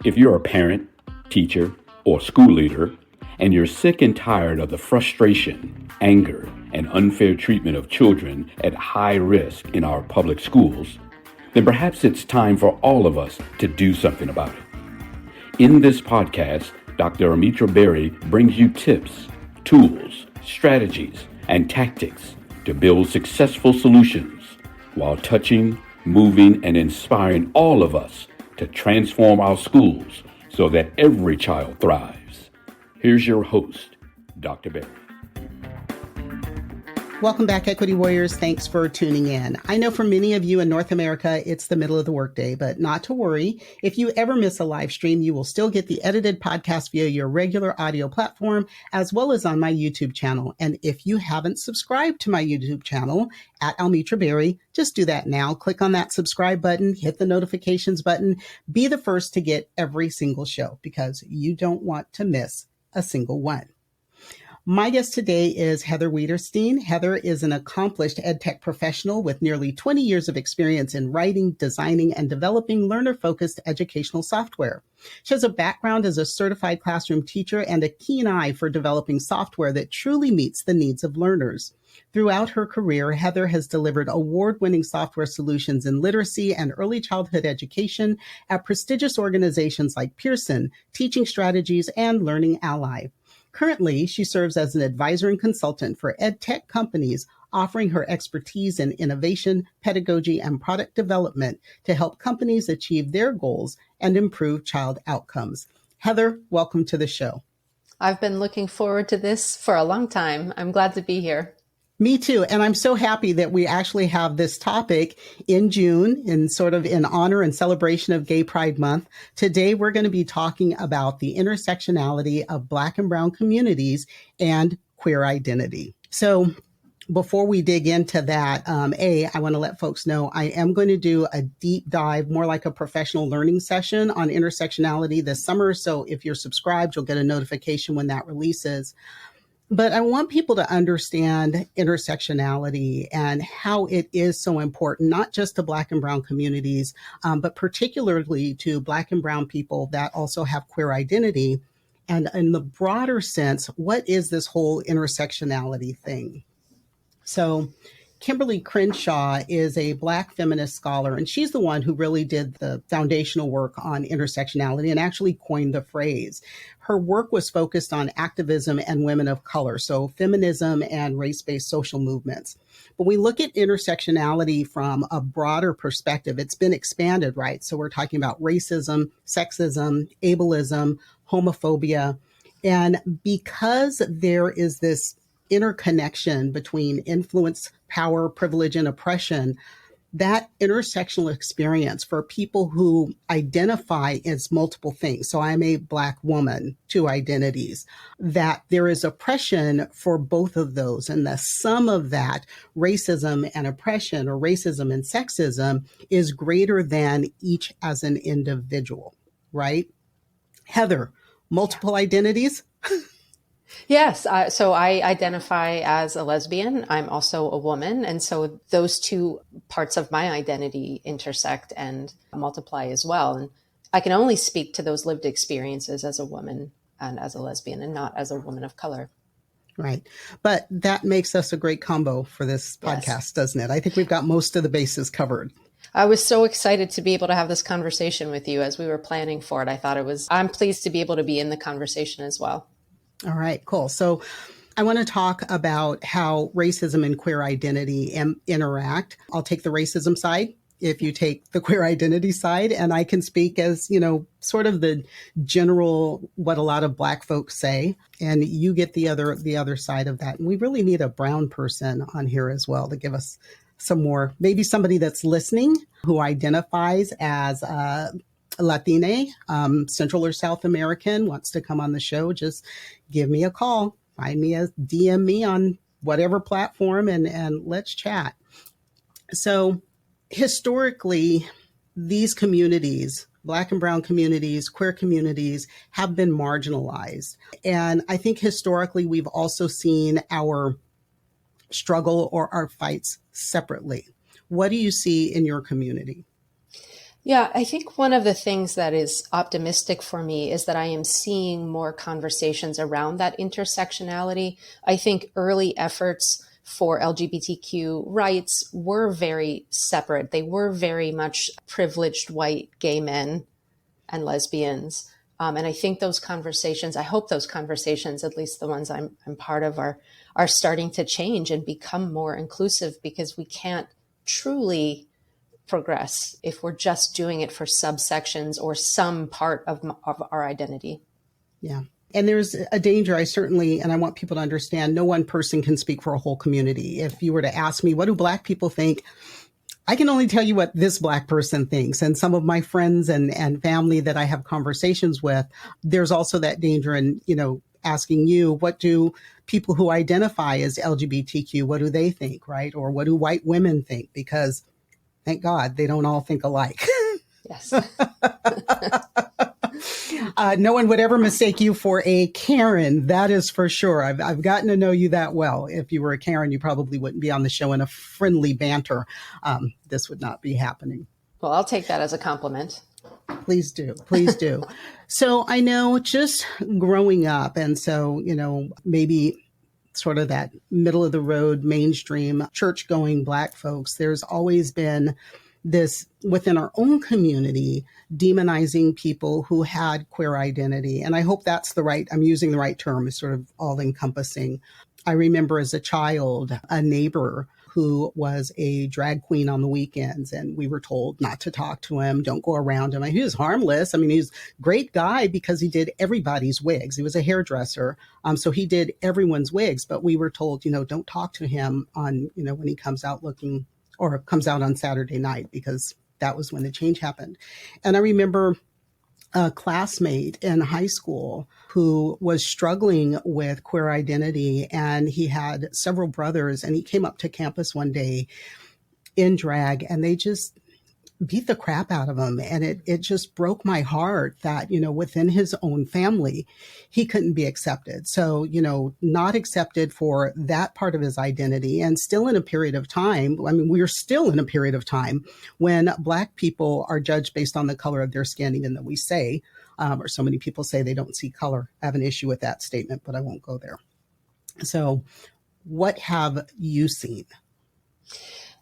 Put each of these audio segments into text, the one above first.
If you're a parent, teacher, or school leader, and you're sick and tired of the frustration, anger, and unfair treatment of children at high risk in our public schools, then perhaps it's time for all of us to do something about it. In this podcast, Dr. Almitra Berry brings you tips, tools, strategies, and tactics to build successful solutions while touching, moving, and inspiring all of us to transform our schools so that every child thrives. Here's your host, Dr. Berry. Welcome back, Equity Warriors. Thanks for tuning in. I know for many of you in North America, it's the middle of the workday, but not to worry. If you ever miss a live stream, you will still get the edited podcast via your regular audio platform, as well as on my YouTube channel. And if you haven't subscribed to my YouTube channel at Almitra Berry, just do that now. Click on that subscribe button, hit the notifications button, be the first to get every single show because you don't want to miss a single one. My guest today is Heather Wiederstein. Heather is an accomplished EdTech professional with nearly 20 years of experience in writing, designing, and developing learner-focused educational software. She has a background as a certified classroom teacher and a keen eye for developing software that truly meets the needs of learners. Throughout her career, Heather has delivered award-winning software solutions in literacy and early childhood education at prestigious organizations like Pearson, Teaching Strategies, and Learning Ally. Currently, she serves as an advisor and consultant for EdTech companies, offering her expertise in innovation, pedagogy, and product development to help companies achieve their goals and improve child outcomes. Heather, welcome to the show. I've been looking forward to this for a long time. I'm glad to be here. Me too. And I'm so happy that we actually have this topic in June in sort of in honor and celebration of Gay Pride Month. Today, we're going to be talking about the intersectionality of Black and Brown communities and queer identity. So before we dig into that, I want to let folks know I am going to do a deep dive, more like a professional learning session on intersectionality this summer. So if you're subscribed, you'll get a notification when that releases. But I want people to understand intersectionality and how it is so important, not just to Black and Brown communities, but particularly to Black and Brown people that also have queer identity. And in the broader sense, what is this whole intersectionality thing? So Kimberly Crenshaw is a Black feminist scholar, and she's the one who really did the foundational work on intersectionality and actually coined the phrase. Her work was focused on activism and women of color, so feminism and race-based social movements. But we look at intersectionality from a broader perspective. It's been expanded, right? So we're talking about racism, sexism, ableism, homophobia. And because there is this interconnection between influence, power, privilege, and oppression, that intersectional experience for people who identify as multiple things. So I'm a Black woman, two identities, that there is oppression for both of those. And the sum of that, racism and oppression, or racism and sexism, is greater than each as an individual, right? Heather, multiple identities? Yes. So I identify as a lesbian. I'm also a woman. And so those two parts of my identity intersect and multiply as well. And I can only speak to those lived experiences as a woman and as a lesbian and not as a woman of color. Right. But that makes us a great combo for this podcast, yes, doesn't it? I think we've got most of the bases covered. I was so excited to be able to have this conversation with you as we were planning for it. I'm pleased to be able to be in the conversation as well. All right, cool. So I want to talk about how racism and queer identity interact. I'll take the racism side if you take the queer identity side, and I can speak as, sort of the general, what a lot of Black folks say, and you get the other side of that. And we really need a brown person on here as well to give us some more, maybe somebody that's listening who identifies as Latina, Central or South American, wants to come on the show, just give me a call, find me, DM me on whatever platform, and let's chat. So historically, these communities, Black and Brown communities, queer communities, have been marginalized. And I think historically, we've also seen our struggle or our fights separately. What do you see in your community? Yeah, I think one of the things that is optimistic for me is that I am seeing more conversations around that intersectionality. I think early efforts for LGBTQ rights were very separate. They were very much privileged white gay men and lesbians. And I think those conversations, I hope those conversations, at least the ones I'm part of, are starting to change and become more inclusive, because we can't truly progress if we're just doing it for subsections or some part of our identity. Yeah. And there's a danger, and I want people to understand, no one person can speak for a whole community. If you were to ask me, what do Black people think? I can only tell you what this Black person thinks. And some of my friends and family that I have conversations with, there's also that danger in, asking you, what do people who identify as LGBTQ, what do they think, right? Or what do white women think? Because thank God they don't all think alike. Yes. No one would ever mistake you for a Karen. That is for sure. I've gotten to know you that well. If you were a Karen, you probably wouldn't be on the show in a friendly banter. This would not be happening. Well, I'll take that as a compliment. Please do. Please do. So I know, just growing up, and so, maybe sort of that middle of the road, mainstream church going Black folks, there's always been this within our own community, demonizing people who had queer identity. And I hope I'm using the right term, is sort of all encompassing. I remember as a child, a neighbor who was a drag queen on the weekends, and we were told not to talk to him, don't go around him. He was harmless. He's a great guy because he did everybody's wigs. He was a hairdresser. So he did everyone's wigs, but we were told, don't talk to him on, when he comes out looking, or comes out on Saturday night, because that was when the change happened. And I remember a classmate in high school who was struggling with queer identity, and he had several brothers, and he came up to campus one day in drag, and they just beat the crap out of him. And it just broke my heart that, within his own family, he couldn't be accepted. So, not accepted for that part of his identity, and still in a period of time. We're still in a period of time when Black people are judged based on the color of their skin, even though we say, or so many people say, they don't see color. I have an issue with that statement, but I won't go there. So what have you seen?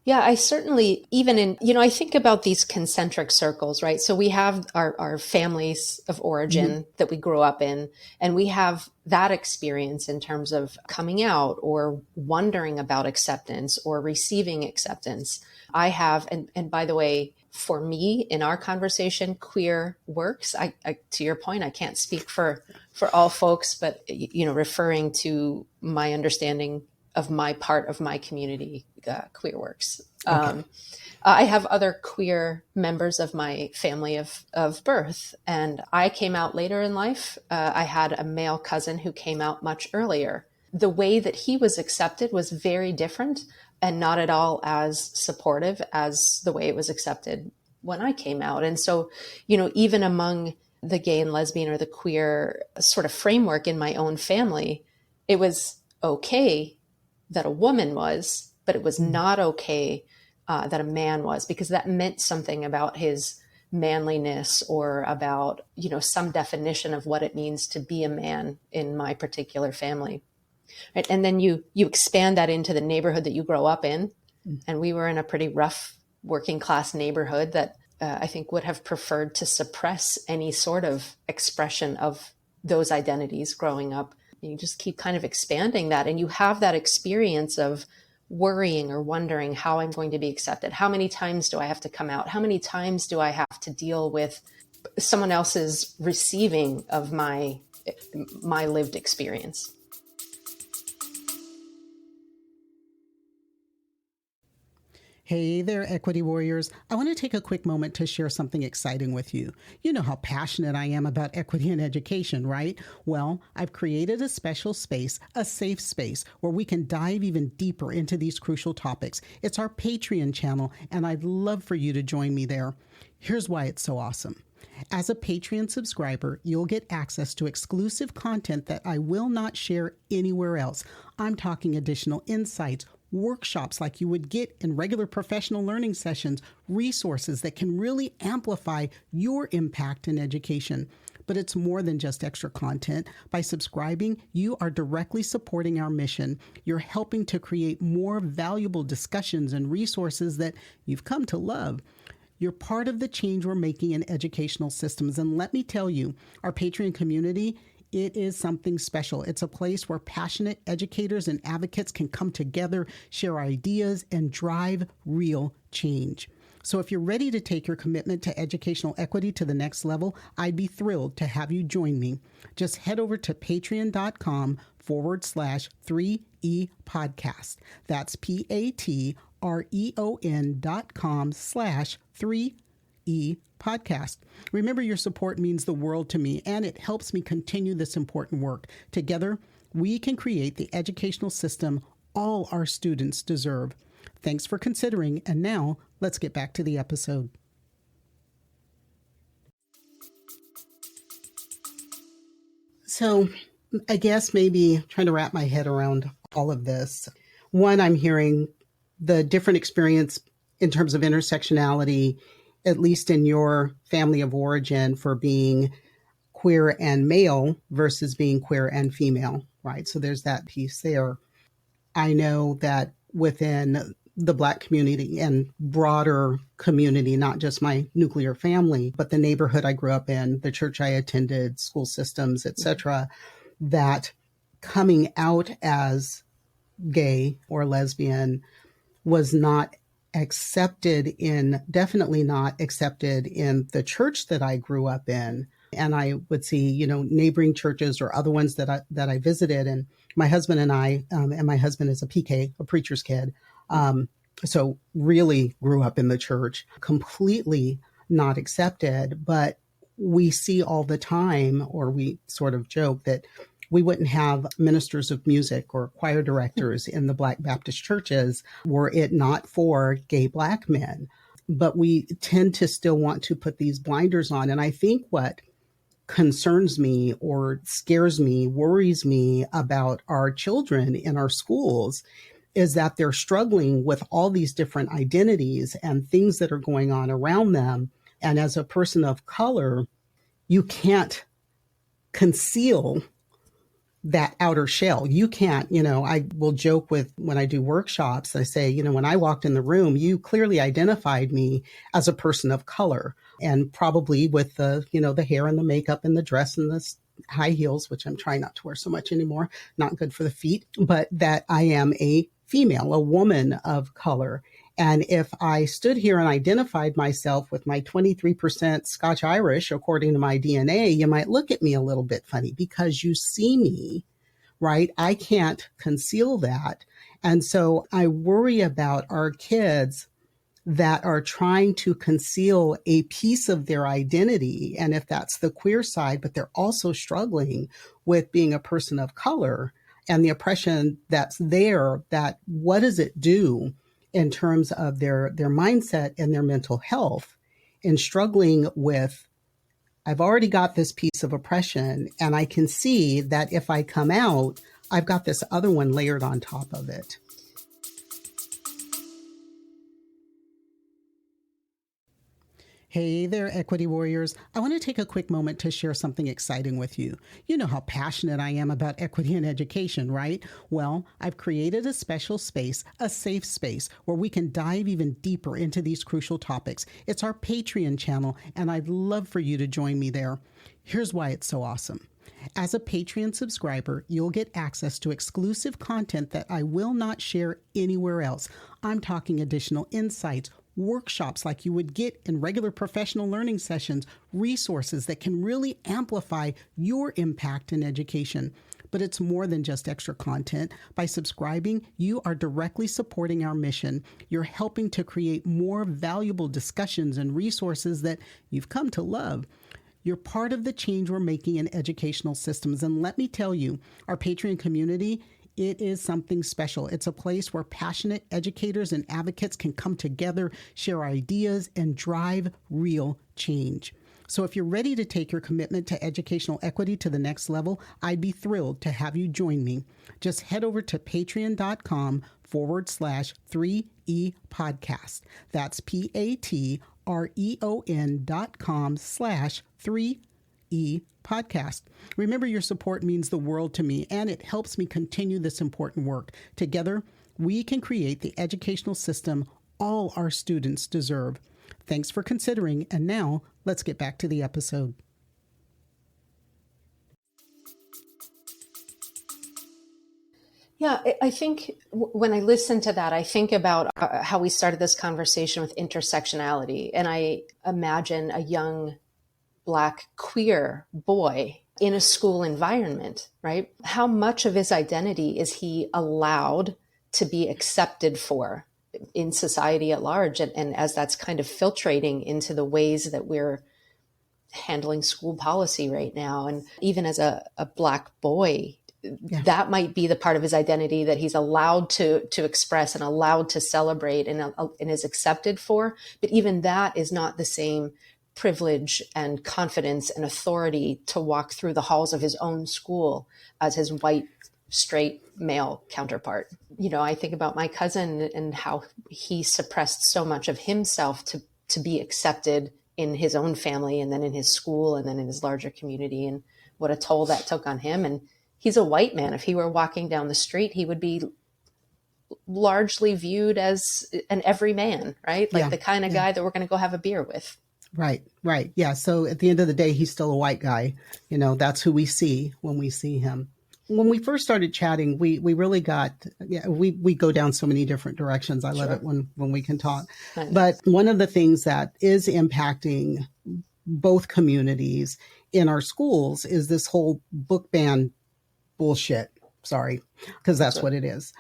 Yeah, I certainly, even in, I think about these concentric circles, right? So we have our families of origin that we grew up in, and we have that experience in terms of coming out or wondering about acceptance or receiving acceptance. I have, and by the way, for me, in our conversation, queer works. I to your point, I can't speak for all folks, but, referring to my understanding of my part of my community, queer works. Okay. I have other queer members of my family of birth, and I came out later in life. I had a male cousin who came out much earlier. The way that he was accepted was very different and not at all as supportive as the way it was accepted when I came out. And so, even among the gay and lesbian or the queer sort of framework in my own family, it was okay that a woman was, but it was not okay that a man was, because that meant something about his manliness or about, some definition of what it means to be a man in my particular family. Right? And then you expand that into the neighborhood that you grow up in. And we were in a pretty rough working class neighborhood that I think would have preferred to suppress any sort of expression of those identities growing up. You just keep kind of expanding that, and you have that experience of worrying or wondering how I'm going to be accepted. How many times do I have to come out? How many times do I have to deal with someone else's receiving of my lived experience? Hey there, equity warriors. I want to take a quick moment to share something exciting with you. You know how passionate I am about equity in education, right? Well, I've created a special space, a safe space, where we can dive even deeper into these crucial topics. It's our Patreon channel, and I'd love for you to join me there. Here's why it's so awesome. As a Patreon subscriber, you'll get access to exclusive content that I will not share anywhere else. I'm talking additional insights, workshops like you would get in regular professional learning sessions, resources that can really amplify your impact in education. But it's more than just extra content. By subscribing, you are directly supporting our mission. You're helping to create more valuable discussions and resources that you've come to love. You're part of the change we're making in educational systems. And let me tell you, our Patreon community, it is something special. It's a place where passionate educators and advocates can come together, share ideas, and drive real change. So if you're ready to take your commitment to educational equity to the next level, I'd be thrilled to have you join me. Just head over to patreon.com/3E podcast. That's patreon.com/3E podcast. Remember, your support means the world to me, and it helps me continue this important work. Together, we can create the educational system all our students deserve. Thanks for considering, and now let's get back to the episode. So I guess maybe trying to wrap my head around all of this. One, I'm hearing the different experience in terms of intersectionality, at least in your family of origin, for being queer and male versus being queer and female, right? So there's that piece there. I know that within the Black community and broader community, not just my nuclear family, but the neighborhood I grew up in, the church I attended, school systems, etc., that coming out as gay or lesbian was not definitely not accepted in the church that I grew up in. And I would see, neighboring churches or other ones that I visited. And my husband and I, and my husband is a PK, a preacher's kid. So really grew up in the church, completely not accepted. But we see all the time, or we sort of joke that we wouldn't have ministers of music or choir directors in the Black Baptist churches were it not for gay Black men. But we tend to still want to put these blinders on. And I think what concerns me or scares me, worries me about our children in our schools is that they're struggling with all these different identities and things that are going on around them. And as a person of color, you can't conceal that outer shell. You can't, I will joke with when I do workshops, I say, when I walked in the room, you clearly identified me as a person of color, and probably with the hair and the makeup and the dress and the high heels, which I'm trying not to wear so much anymore, not good for the feet, but that I am a female, a woman of color. And if I stood here and identified myself with my 23% Scotch Irish, according to my DNA, you might look at me a little bit funny because you see me, right? I can't conceal that. And so I worry about our kids that are trying to conceal a piece of their identity. And if that's the queer side, but they're also struggling with being a person of color and the oppression that's there, that what does it do in terms of their mindset and their mental health, in struggling with, I've already got this piece of oppression, and I can see that if I come out, I've got this other one layered on top of it. Hey there, Equity Warriors. I want to take a quick moment to share something exciting with you. You know how passionate I am about equity in education, right? Well, I've created a special space, a safe space, where we can dive even deeper into these crucial topics. It's our Patreon channel, and I'd love for you to join me there. Here's why it's so awesome. As a Patreon subscriber, you'll get access to exclusive content that I will not share anywhere else. I'm talking additional insights, workshops like you would get in regular professional learning sessions, resources that can really amplify your impact in education. But it's more than just extra content. By subscribing, you are directly supporting our mission. You're helping to create more valuable discussions and resources that you've come to love. You're part of the change we're making in educational systems. And let me tell you, our Patreon community, it is something special. It's a place where passionate educators and advocates can come together, share ideas, and drive real change. So if you're ready to take your commitment to educational equity to the next level, I'd be thrilled to have you join me. Just head over to patreon.com/3E podcast. That's patreon.com/3E podcast. Remember, your support means the world to me, and it helps me continue this important work. Together, we can create the educational system all our students deserve. Thanks for considering, and now let's get back to the episode. Yeah, I think when I listen to that, I think about how we started this conversation with intersectionality. And I imagine a young Black queer boy in a school environment, right? How much of his identity is he allowed to be accepted for in society at large? And as that's kind of filtrating into the ways that we're handling school policy right now. And even as a Black boy, that might be the part of his identity that he's allowed to express and allowed to celebrate and is accepted for. But even that is not the same privilege and confidence and authority to walk through the halls of his own school as his white, straight male counterpart. You know, I think about my cousin and how he suppressed so much of himself to be accepted in his own family and then in his school and then in his larger community, and what a toll that took on him. And he's a white man. If he were walking down the street, he would be largely viewed as an everyman, right? Like the kind of guy that we're going to go have a beer with. Right. Yeah. So at the end of the day, he's still a white guy. You know, that's who we see when we see him. When we first started chatting, we really got, we go down so many different directions. I love it when we can talk. Nice. But one of the things that is impacting both communities in our schools is this whole book ban bullshit. Sorry, because that's what it is.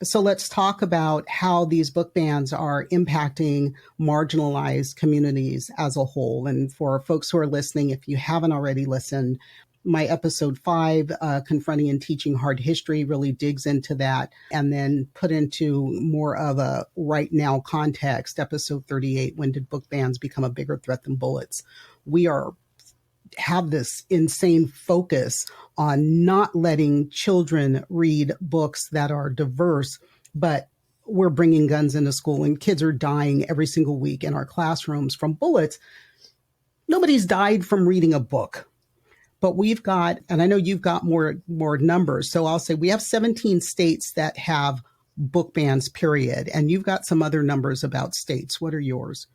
So let's talk about how these book bans are impacting marginalized communities as a whole. And for folks who are listening, if you haven't already listened, my episode 5, Confronting and Teaching Hard History, really digs into that, and then put into more of a right now context, episode 38, When Did Book Bans Become a Bigger Threat Than Bullets? We have this insane focus on not letting children read books that are diverse, but we're bringing guns into school and kids are dying every single week in our classrooms from bullets. Nobody's died from reading a book. But we've got, and I know you've got more numbers, so I'll say we have 17 states that have book bans, period. And you've got some other numbers about states. What are yours?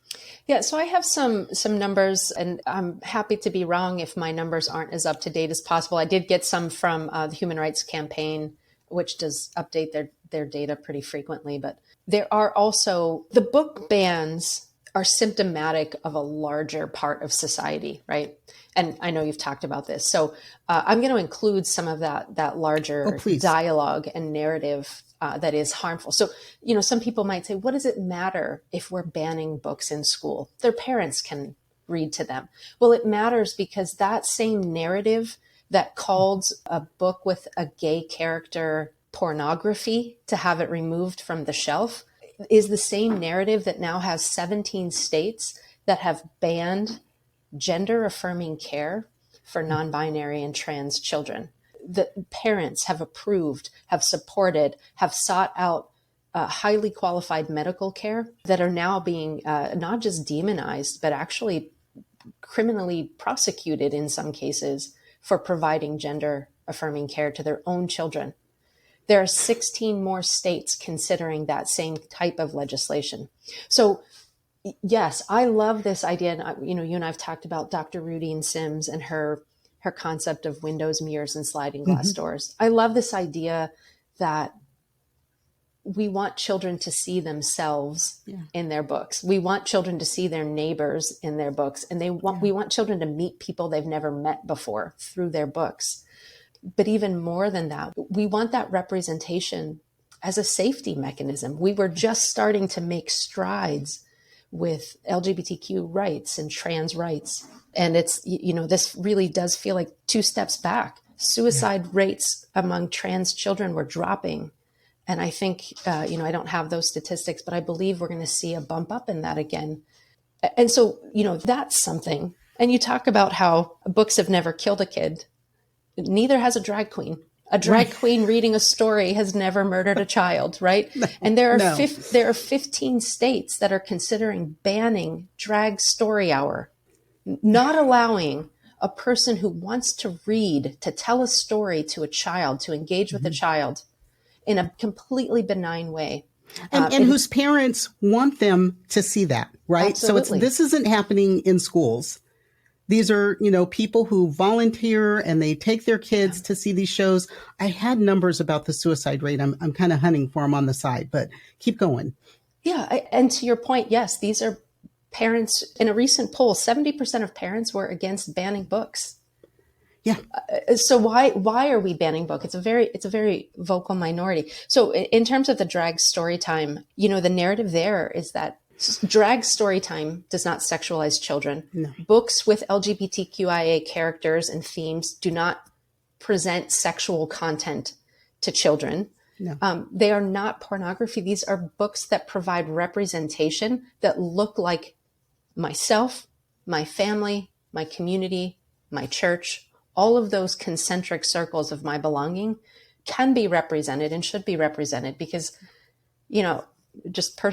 Yeah, so I have some numbers, and I'm happy to be wrong if my numbers aren't as up to date as possible. I did get some from the Human Rights Campaign, which does update their data pretty frequently. But there are also, the book bans are symptomatic of a larger part of society, right? And I know you've talked about this. So I'm going to include some of that larger dialogue and narrative that is harmful. So, you know, some people might say, what does it matter if we're banning books in school? Their parents can read to them. Well, it matters because that same narrative that called a book with a gay character pornography to have it removed from the shelf is the same narrative that now has 17 states that have banned gender affirming care for non-binary and trans children. The parents have approved, have supported, have sought out highly qualified medical care that are now being not just demonized, but actually criminally prosecuted in some cases for providing gender affirming care to their own children. There are 16 more states considering that same type of legislation. So yes, I love this idea. And, you know, you and I've talked about Dr. Rudine Sims and her concept of windows, mirrors, and sliding glass doors. I love this idea that we want children to see themselves in their books. We want children to see their neighbors in their books. And we want children to meet people they've never met before through their books. But even more than that, we want that representation as a safety mechanism. We were just starting to make strides with LGBTQ rights and trans rights. And it's, you know, this really does feel like 2 steps back. Suicide rates among trans children were dropping. And I think, you know, I don't have those statistics, but I believe we're going to see a bump up in that again. And so, you know, that's something. And you talk about how books have never killed a kid. Neither has a drag queen. A drag queen reading a story has never murdered a child, right? And there are 15 states that are considering banning drag story hour, not allowing a person who wants to read, to tell a story to a child, to engage with a child in a completely benign way. And whose parents want them to see that, right? Absolutely. So this isn't happening in schools. These are, people who volunteer and they take their kids to see these shows. I had numbers about the suicide rate. I'm kind of hunting for them on the side, but keep going. Yeah. And to your point, yes, these are parents. In a recent poll, 70% of parents were against banning books. Yeah. So why are we banning book? It's a very vocal minority. So in terms of the drag story time, the narrative there is that drag story time does not sexualize children. No. Books with LGBTQIA characters and themes do not present sexual content to children. No. They are not pornography. These are books that provide representation that look like myself, my family, my community, my church. All of those concentric circles of my belonging can be represented and should be represented because,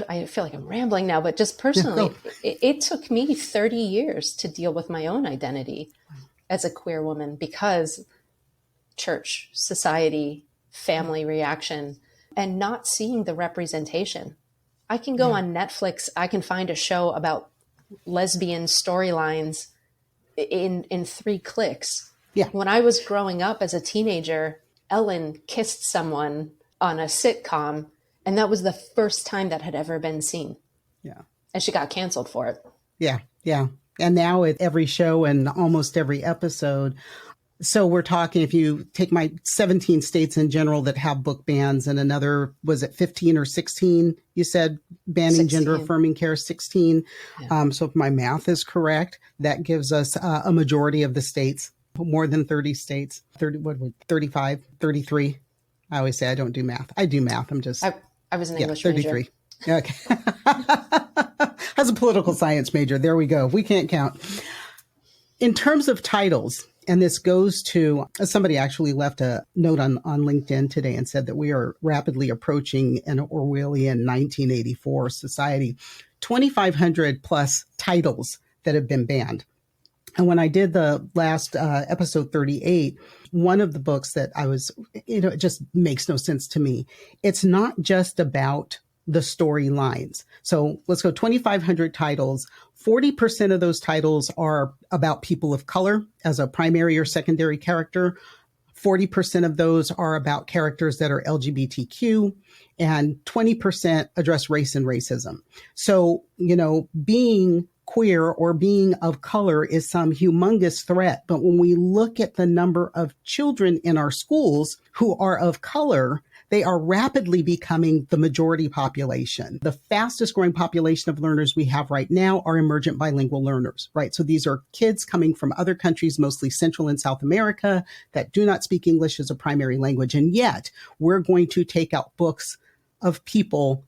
I feel like I'm rambling now, but just personally, it took me 30 years to deal with my own identity as a queer woman because church, society, family reaction, and not seeing the representation. I can go on Netflix. I can find a show about lesbian storylines in 3 clicks. Yeah. When I was growing up as a teenager, Ellen kissed someone on a sitcom, and that was the first time that had ever been seen. Yeah. And she got canceled for it. Yeah. Yeah. And now at every show and almost every episode. So we're talking, if you take my 17 states in general that have book bans and another, was it 15 or 16? You said banning 16. Gender affirming care, 16. Yeah. So if my math is correct, that gives us a majority of the states. More than 30 states, 35, 33. I always say I don't do math. I do math. I was an English 33. Major. Okay. As a political science major, there we go. We can't count. In terms of titles, and this goes to, somebody actually left a note on LinkedIn today and said that we are rapidly approaching an Orwellian 1984 society, 2,500 plus titles that have been banned. And when I did the last episode 38, one of the books that I was, it just makes no sense to me. It's not just about the storylines. So let's go 2,500 titles. 40% of those titles are about people of color as a primary or secondary character. 40% of those are about characters that are LGBTQ, and 20% address race and racism. So, being queer or being of color is some humongous threat. But when we look at the number of children in our schools who are of color, they are rapidly becoming the majority population. The fastest growing population of learners we have right now are emergent bilingual learners, right? So these are kids coming from other countries, mostly Central and South America, that do not speak English as a primary language. And yet we're going to take out books of people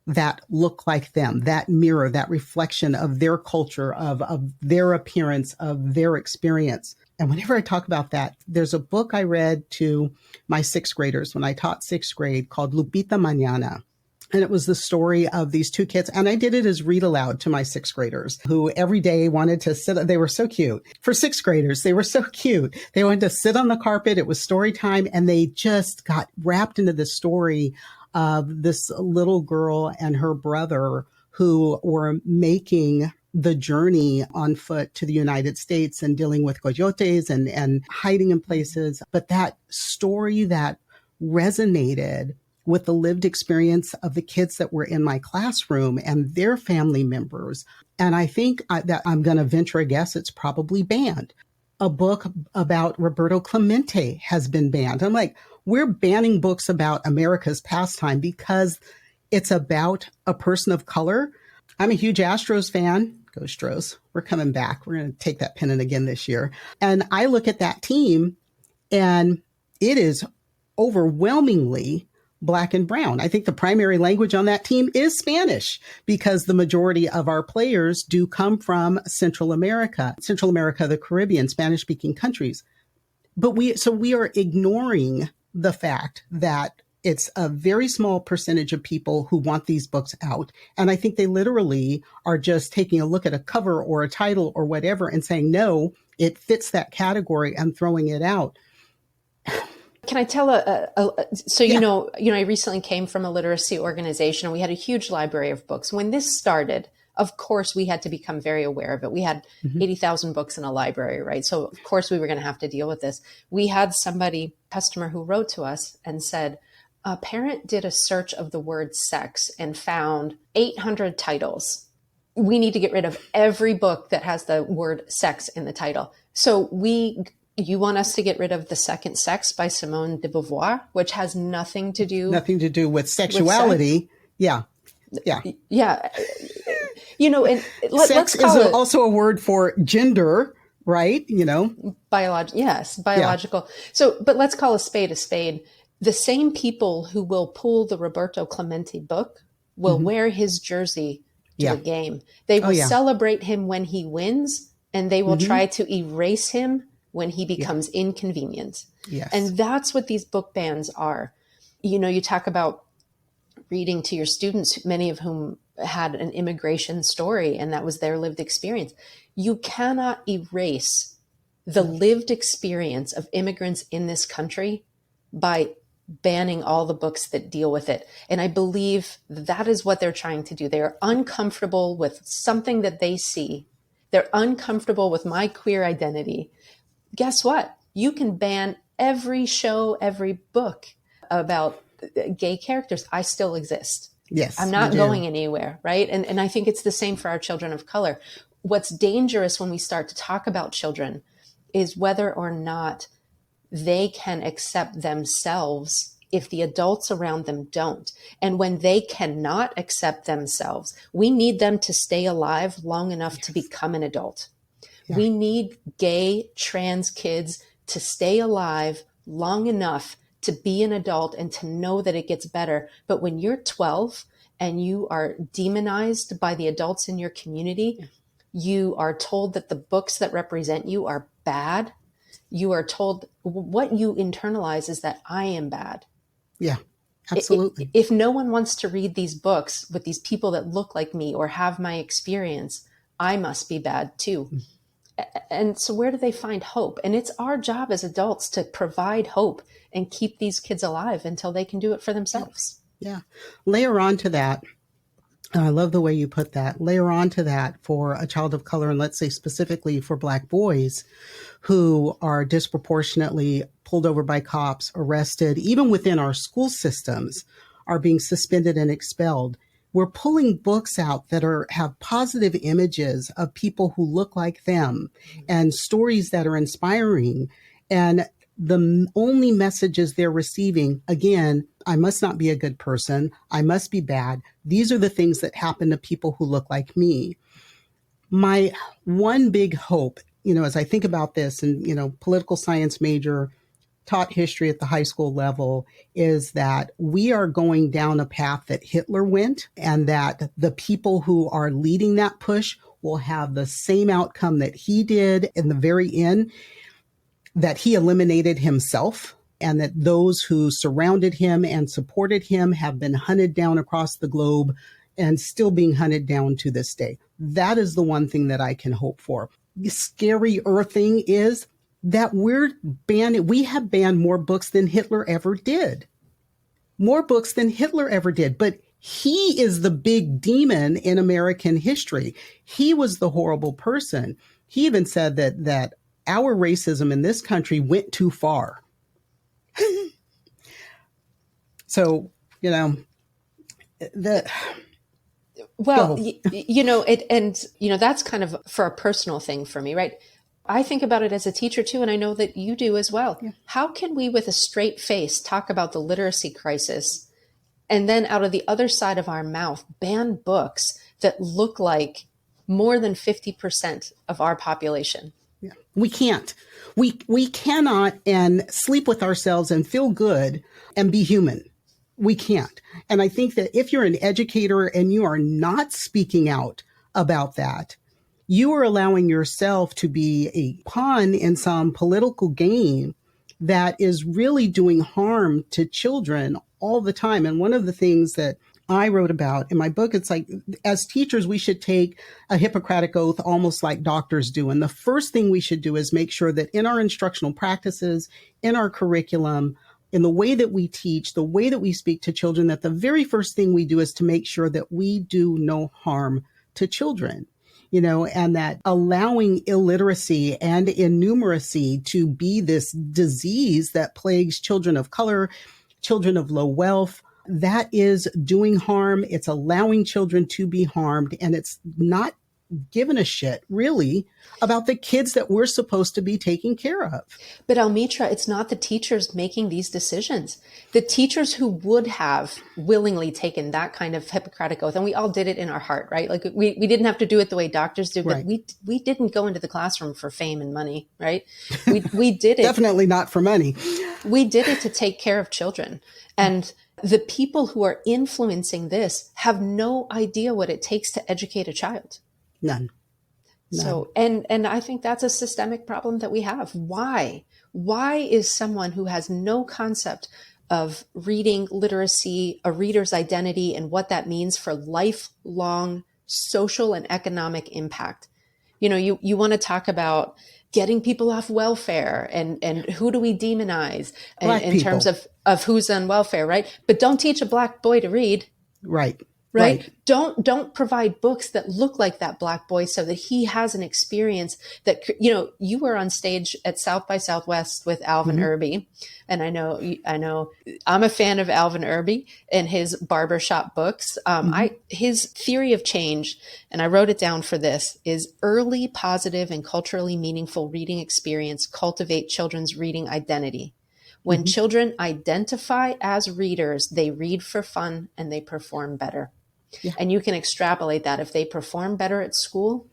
that look like them, that mirror, that reflection of their culture, of their appearance, of their experience. And whenever I talk about that, there's a book I read to my 6th graders when I taught 6th grade called Lupita Mañana. And it was the story of these 2 kids. And I did it as read aloud to my 6th graders who every day wanted to sit. They were so cute. For 6th graders, they were so cute. They wanted to sit on the carpet. It was story time. And they just got wrapped into the story of this little girl and her brother who were making the journey on foot to the United States and dealing with coyotes and hiding in places. But that story that resonated with the lived experience of the kids that were in my classroom and their family members. And I think that I'm going to venture a guess it's probably banned. A book about Roberto Clemente has been banned. I'm like, we're banning books about America's pastime because it's about a person of color. I'm a huge Astros fan. Go Stros. We're coming back. We're going to take that pennant again this year. And I look at that team and it is overwhelmingly Black and brown. I think the primary language on that team is Spanish because the majority of our players do come from Central America, the Caribbean, Spanish speaking countries. But we are ignoring the fact that it's a very small percentage of people who want these books out. And I think they literally are just taking a look at a cover or a title or whatever and saying, no, it fits that category and throwing it out. Can I tell I recently came from a literacy organization and we had a huge library of books. When this started, of course, we had to become very aware of it. We had 80,000 books in a library, right? So of course we were going to have to deal with this. We had customer who wrote to us and said, a parent did a search of the word sex and found 800 titles. We need to get rid of every book that has the word sex in the title. So you want us to get rid of The Second Sex by Simone de Beauvoir, which has nothing to do with sexuality. Yeah. And sex is also a word for gender, right? Biological. Yeah. So, but let's call a spade a spade. The same people who will pull the Roberto Clemente book will wear his jersey to the game. They will celebrate him when he wins, and they will try to erase him when he becomes inconvenient. Yes. And that's what these book bans are. You talk about reading to your students, many of whom had an immigration story, and that was their lived experience. You cannot erase the lived experience of immigrants in this country by banning all the books that deal with it. And I believe that is what they're trying to do. They are uncomfortable with something that they see. They're uncomfortable with my queer identity. Guess what? You can ban every show, every book about gay characters. I still exist. Yes, I'm not going anywhere, right? And I think it's the same for our children of color. What's dangerous when we start to talk about children is whether or not they can accept themselves if the adults around them don't. And when they cannot accept themselves, we need them to stay alive long enough to become an adult. Yeah. We need gay, trans kids to stay alive long enough to be an adult and to know that it gets better. But when you're 12 and you are demonized by the adults in your community, you are told that the books that represent you are bad. You are told what you internalize is that I am bad. Yeah, absolutely. If no one wants to read these books with these people that look like me or have my experience, I must be bad too. And so where do they find hope? And it's our job as adults to provide hope and keep these kids alive until they can do it for themselves. Yeah. Layer on to that. I love the way you put that. Layer on to that for a child of color, and let's say specifically for Black boys who are disproportionately pulled over by cops, arrested, even within our school systems, are being suspended and expelled. We're pulling books out that have positive images of people who look like them and stories that are inspiring. And the only messages they're receiving, again, I must not be a good person. I must be bad. These are the things that happen to people who look like me. My one big hope, as I think about this and, political science major, taught history at the high school level, is that we are going down a path that Hitler went, and that the people who are leading that push will have the same outcome that he did in the very end, that he eliminated himself, and that those who surrounded him and supported him have been hunted down across the globe and still being hunted down to this day. That is the one thing that I can hope for. The scarier thing is that we have banned more books than Hitler ever did. More books than Hitler ever did. But he is the big demon in American history. He was the horrible person. He even said that our racism in this country went too far. So, that's kind of for a personal thing for me, right? I think about it as a teacher too, and I know that you do as well. Yeah. How can we with a straight face talk about the literacy crisis and then out of the other side of our mouth ban books that look like more than 50% of our population? Yeah. We can't. We cannot and sleep with ourselves and feel good and be human. We can't. And I think that if you're an educator and you are not speaking out about that, you are allowing yourself to be a pawn in some political game that is really doing harm to children all the time. And one of the things that I wrote about in my book, it's like, as teachers, we should take a Hippocratic oath almost like doctors do. And the first thing we should do is make sure that in our instructional practices, in our curriculum, in the way that we teach, the way that we speak to children, that the very first thing we do is to make sure that we do no harm to children. And that allowing illiteracy and innumeracy to be this disease that plagues children of color, children of low wealth, that is doing harm. It's allowing children to be harmed, and it's not giving a shit, really, about the kids that we're supposed to be taking care of. But Almitra, it's not the teachers making these decisions. The teachers who would have willingly taken that kind of Hippocratic oath, and we all did it in our heart, right? Like we didn't have to do it the way doctors do, but right. we didn't go into the classroom for fame and money, right? We did it. Definitely not for money. We did it to take care of children. And the people who are influencing this have no idea what it takes to educate a child. None. So, and I think that's a systemic problem that we have. Why is someone who has no concept of reading literacy, a reader's identity, and what that means for lifelong social and economic impact? You want to talk about getting people off welfare and who do we demonize in terms of who's on welfare, right? But don't teach a Black boy to read. Right. Don't provide books that look like that Black boy so that he has an experience that, you were on stage at South by Southwest with Alvin Irby. And I know I'm a fan of Alvin Irby and his barbershop books. His theory of change, and I wrote it down for this, is early, positive, and culturally meaningful reading experience cultivate children's reading identity. When children identify as readers, they read for fun and they perform better. Yeah. And you can extrapolate that. If they perform better at school,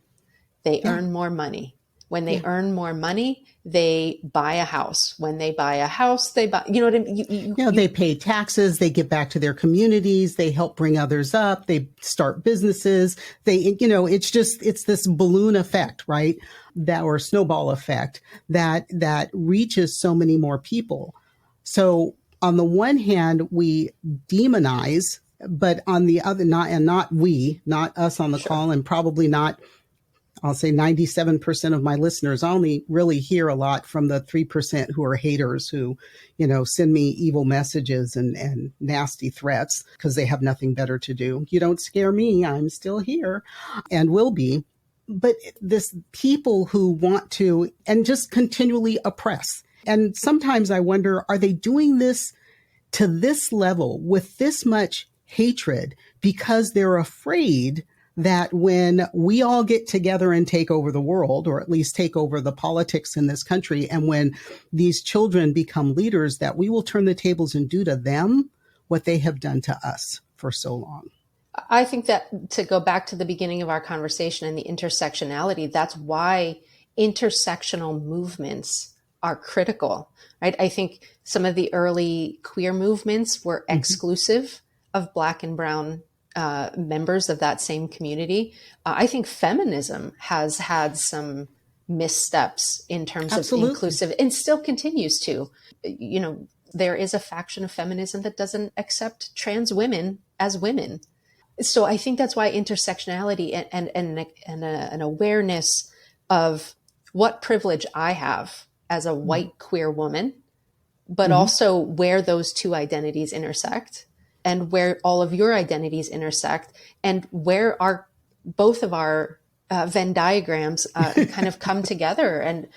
they earn more money. When they earn more money, they buy a house. When they buy a house, they buy, you know what I mean? They pay taxes, they give back to their communities, they help bring others up, they start businesses. It's this balloon effect, right? Or snowball effect that reaches so many more people. So on the one hand, we demonize, but on the other, not us on the call, and probably not, I'll say 97% of my listeners. I only really hear a lot from the 3% who are haters who, send me evil messages and nasty threats because they have nothing better to do. You don't scare me. I'm still here and will be. But this people who want to and just continually oppress. And sometimes I wonder, are they doing this to this level with this much hatred because they're afraid that when we all get together and take over the world, or at least take over the politics in this country, and when these children become leaders, that we will turn the tables and do to them what they have done to us for so long? I think that, to go back to the beginning of our conversation and the intersectionality, that's why intersectional movements are critical, right? I think some of the early queer movements were exclusive of Black and brown members of that same community. I think feminism has had some missteps in terms of inclusive, and still continues to. There is a faction of feminism that doesn't accept trans women as women. So I think that's why intersectionality and an awareness of what privilege I have as a white queer woman, but also where those two identities intersect, and where all of your identities intersect, and where both of our Venn diagrams kind of come together. And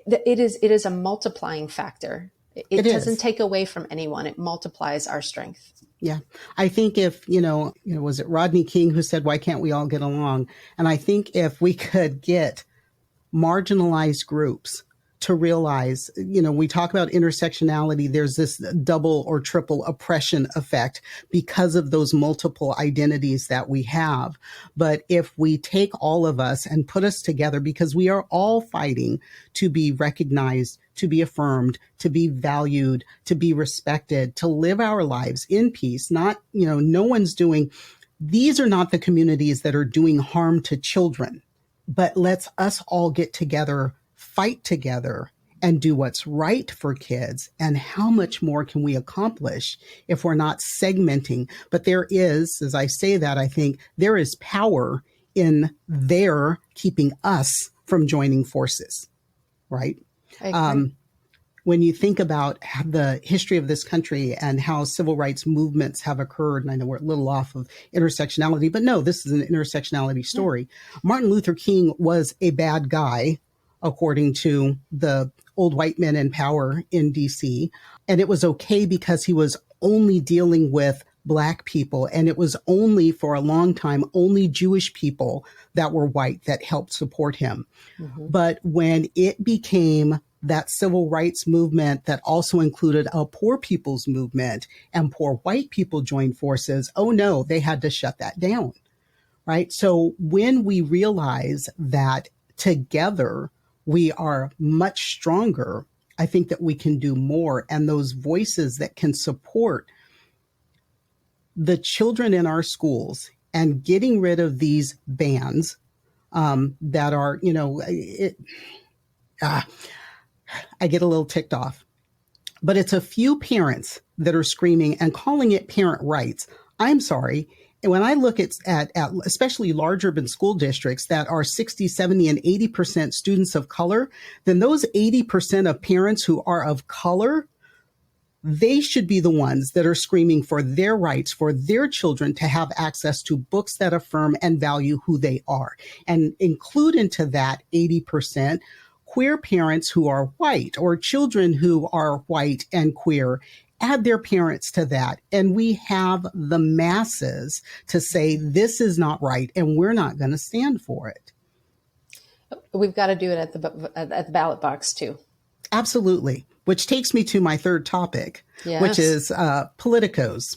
it is a multiplying factor. It doesn't take away from anyone. It multiplies our strength. Yeah. I think if, was it Rodney King who said, why can't we all get along? And I think if we could get marginalized groups to realize, we talk about intersectionality, there's this double or triple oppression effect because of those multiple identities that we have. But if we take all of us and put us together, because we are all fighting to be recognized, to be affirmed, to be valued, to be respected, to live our lives in peace, not, no one's doing, these are not the communities that are doing harm to children, but let's us all get together, fight together, and do what's right for kids. And how much more can we accomplish if we're not segmenting? But there is, as I say that, I think there is power in their keeping us from joining forces, right? I agree. When you think about the history of this country and how civil rights movements have occurred, and I know we're a little off of intersectionality, but no, this is an intersectionality story. Yeah. Martin Luther King was a bad guy, according to the old white men in power in DC. And it was okay because he was only dealing with Black people. And it was only for a long time, only Jewish people that were white that helped support him. Mm-hmm. But when it became that civil rights movement that also included a poor people's movement and poor white people joined forces, oh no, they had to shut that down, right? So when we realize that together we are much stronger, I think that we can do more. And those voices that can support the children in our schools and getting rid of these bans that are, I get a little ticked off, but it's a few parents that are screaming and calling it parent rights. I'm sorry. And when I look at especially large urban school districts that are 60, 70, and 80% students of color, then those 80% of parents who are of color, they should be the ones that are screaming for their rights, for their children to have access to books that affirm and value who they are. And include into that 80% queer parents who are white or children who are white and queer. Add their parents to that. And we have the masses to say this is not right and we're not going to stand for it. We've got to do it at the ballot box too. Absolutely. Which takes me to my third topic, yes, which is Politicos.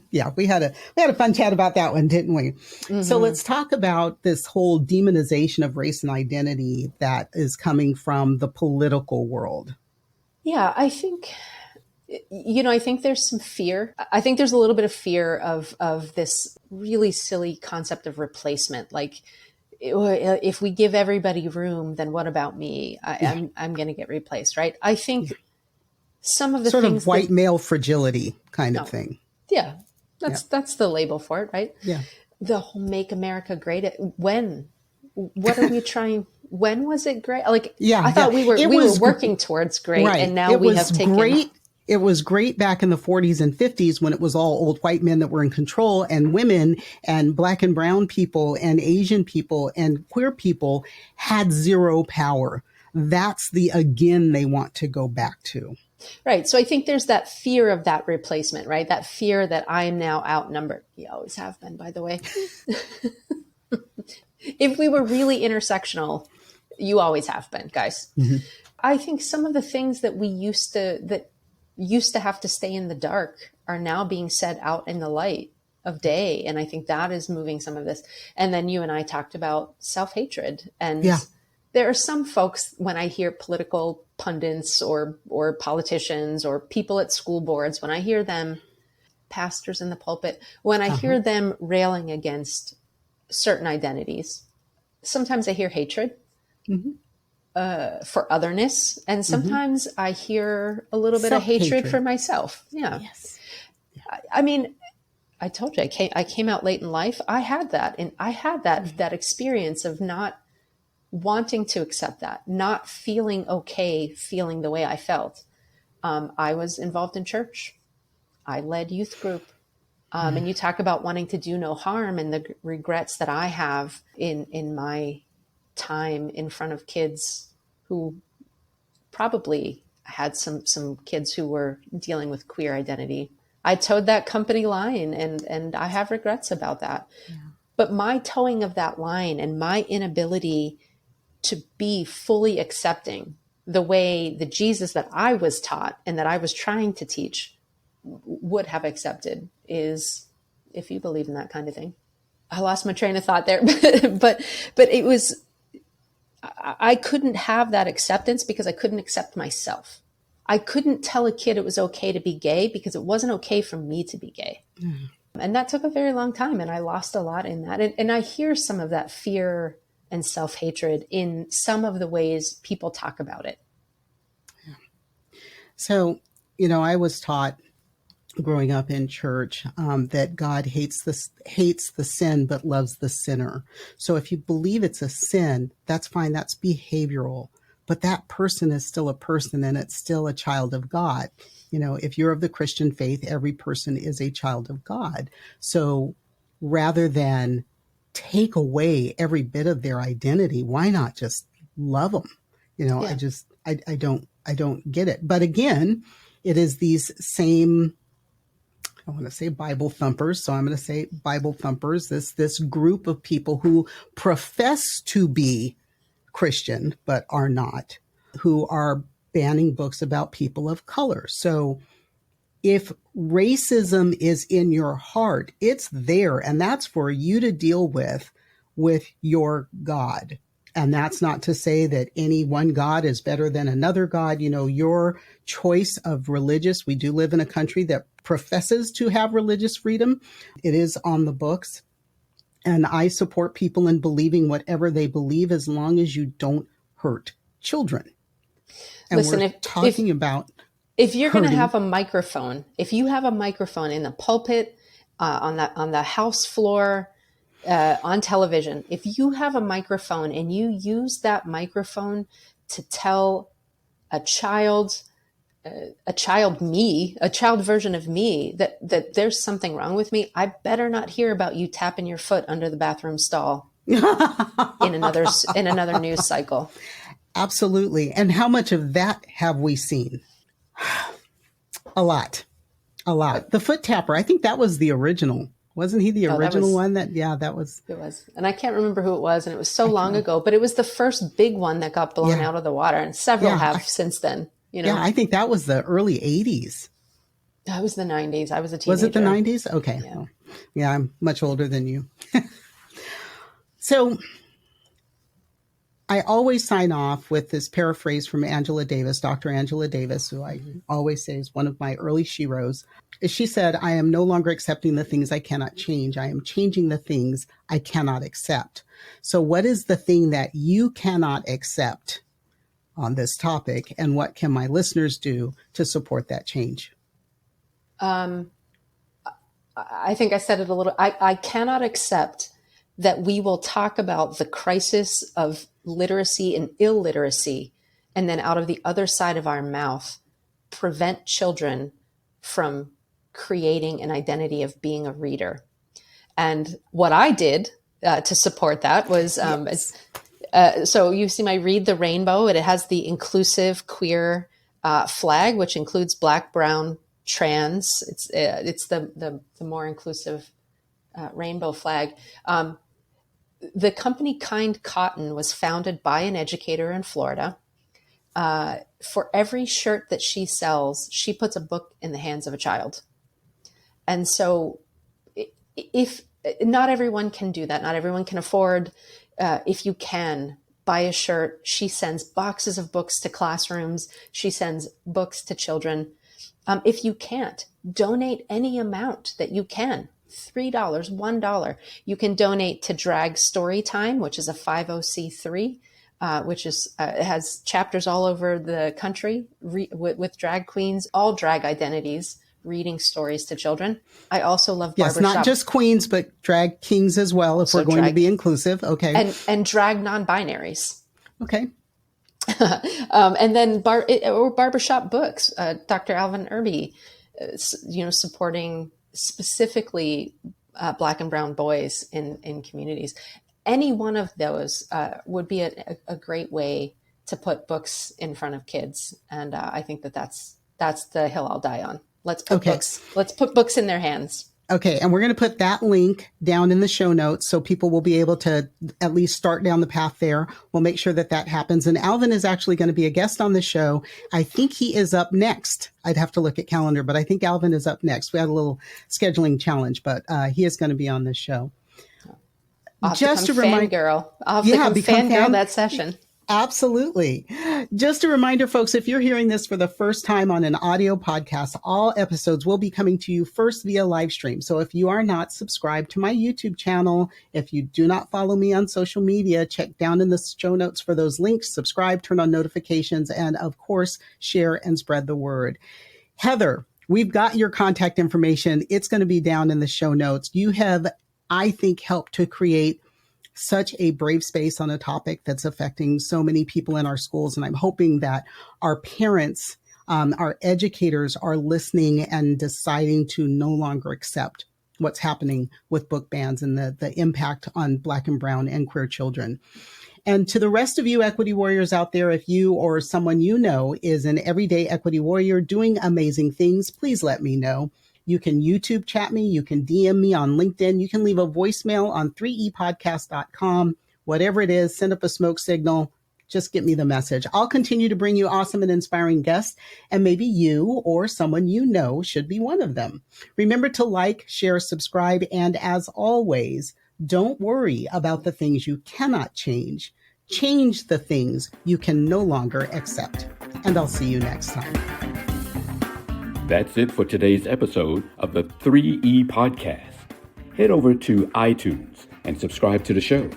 Yeah, we had a fun chat about that one, didn't we? Mm-hmm. So let's talk about this whole demonization of race and identity that is coming from the political world. Yeah, I think there's some fear. I think there's a little bit of fear of this really silly concept of replacement. Like, if we give everybody room, then what about me? I'm going to get replaced, right? I think some of the sort things of white male fragility kind of thing. Yeah, that's the label for it, right? Yeah. The whole "Make America Great." When? What are we trying? When was it great? Like, I thought we were working towards great, right, and now we have taken. Great. It was great back in the 40s and 50s when it was all old white men that were in control, and women and Black and brown people and Asian people and queer people had zero power. That's the again they want to go back to. Right. So I think there's that fear of that replacement, right? That fear that I am now outnumbered. You always have been, by the way. If we were really intersectional, you always have been, guys. Mm-hmm. I think some of the things that we used to have to stay in the dark are now being said out in the light of day. And I think that is moving some of this. And then you and I talked about self-hatred. And there are some folks, when I hear political pundits or politicians or people at school boards, when I hear them, pastors in the pulpit, when I hear them railing against certain identities, sometimes I hear hatred. Mm-hmm. For otherness. And sometimes I hear a little bit of hatred for myself. Yeah. Yes. I mean, I told you, I came out late in life. I had that. And I had that experience of not wanting to accept that, not feeling okay, feeling the way I felt. I was involved in church. I led youth group. And you talk about wanting to do no harm and the regrets that I have in my time in front of kids who probably had some kids who were dealing with queer identity. I towed that company line and I have regrets about that. Yeah. But my towing of that line and my inability to be fully accepting the way the Jesus that I was taught and that I was trying to teach would have accepted, is if you believe in that kind of thing. I lost my train of thought there, but it was, I couldn't have that acceptance because I couldn't accept myself. I couldn't tell a kid it was okay to be gay because it wasn't okay for me to be gay. Mm. And that took a very long time, and I lost a lot in that. And I hear some of that fear and self-hatred in some of the ways people talk about it. Yeah. So, I was taught growing up in church that God hates the sin but loves the sinner. So if you believe it's a sin, that's fine. That's behavioral. But that person is still a person, and it's still a child of God. If you're of the Christian faith, every person is a child of God. So rather than take away every bit of their identity, why not just love them? Yeah. I don't get it. But again, it is these same, I want to say Bible thumpers. So I'm going to say Bible thumpers, this group of people who profess to be Christian, but are not, who are banning books about people of color. So if racism is in your heart, it's there, and that's for you to deal with your God. And that's not to say that any one God is better than another God. Your choice of religious, we do live in a country that professes to have religious freedom. It is on the books. And I support people in believing whatever they believe as long as you don't hurt children. And listen, we're talking about if you're going to have a microphone, if you have a microphone in the pulpit, on the house floor, on television, if you have a microphone and you use that microphone to tell a child version of me that there's something wrong with me, I better not hear about you tapping your foot under the bathroom stall in another news cycle. Absolutely. And how much of that have we seen? A lot. The foot tapper, I think that was the original. Wasn't he the original one? That was. It was. And I can't remember who it was, and it was so long ago, but it was the first big one that got blown out of the water, and several have since then. Yeah, I think that was the early 80s. That was the 90s. I was a teenager. Was it the 90s? Okay. Yeah, well, I'm much older than you. So I always sign off with this paraphrase from Angela Davis, Dr. Angela Davis, who I always say is one of my early sheroes. She said, I am no longer accepting the things I cannot change. I am changing the things I cannot accept. So what is the thing that you cannot accept on this topic, and what can my listeners do to support that change? I think I said it a little. I cannot accept that we will talk about the crisis of literacy and illiteracy, and then out of the other side of our mouth, prevent children from creating an identity of being a reader. And what I did to support that was, so you see my Read the Rainbow, and it has the inclusive queer flag, which includes Black, brown, trans. It's the more inclusive rainbow flag. The company Kind Cotton was founded by an educator in Florida. For every shirt that she sells, she puts a book in the hands of a child. And so if not everyone can do that, not everyone can afford, if you can buy a shirt, she sends boxes of books to classrooms. She sends books to children. If you can't, donate any amount that you can. $3, $1. You can donate to Drag Storytime, which is a 50c3, which is has chapters all over the country with drag queens, all drag identities, reading stories to children. I also love barbershop. Yes, not just queens, but drag kings as well, if we're going to be inclusive. Okay. And drag non-binaries. Okay. And then barbershop books. Dr. Alvin Irby, supporting specifically Black and brown boys in communities. Any one of those would be a great way to put books in front of kids. And I think that's the hill I'll die on. Let's put books in their hands. Okay, and we're going to put that link down in the show notes so people will be able to at least start down the path there. We'll make sure that that happens. And Alvin is actually going to be a guest on the show. I think he is up next. I'd have to look at calendar, but I think Alvin is up next. We had a little scheduling challenge, but he is going to be on this show. Just to remind fangirl. I'll have to become fangirl that session. Absolutely. Just a reminder, folks, if you're hearing this for the first time on an audio podcast, all episodes will be coming to you first via live stream. So if you are not subscribed to my YouTube channel, if you do not follow me on social media, check down in the show notes for those links, subscribe, turn on notifications, and of course, share and spread the word. Heather, we've got your contact information. It's going to be down in the show notes. You have, I think, helped to create such a brave space on a topic that's affecting so many people in our schools. And I'm hoping that our parents, our educators are listening and deciding to no longer accept what's happening with book bans and the impact on Black and brown and queer children. And to the rest of you equity warriors out there, if you or someone you know is an everyday equity warrior doing amazing things, please let me know. You can YouTube chat me. You can DM me on LinkedIn. You can leave a voicemail on 3epodcast.com. Whatever it is, send up a smoke signal. Just get me the message. I'll continue to bring you awesome and inspiring guests, and maybe you or someone you know should be one of them. Remember to like, share, subscribe, and as always, don't worry about the things you cannot change. Change the things you can no longer accept. And I'll see you next time. That's it for today's episode of the 3E Podcast. Head over to iTunes and subscribe to the show.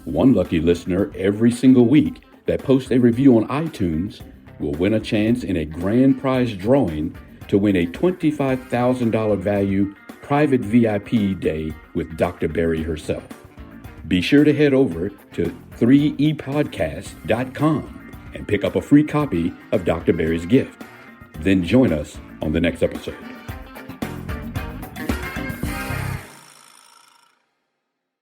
One lucky listener every single week that posts a review on iTunes will win a chance in a grand prize drawing to win a $25,000 value private VIP day with Dr. Berry herself. Be sure to head over to 3epodcast.com and pick up a free copy of Dr. Berry's gift. Then join us on the next episode.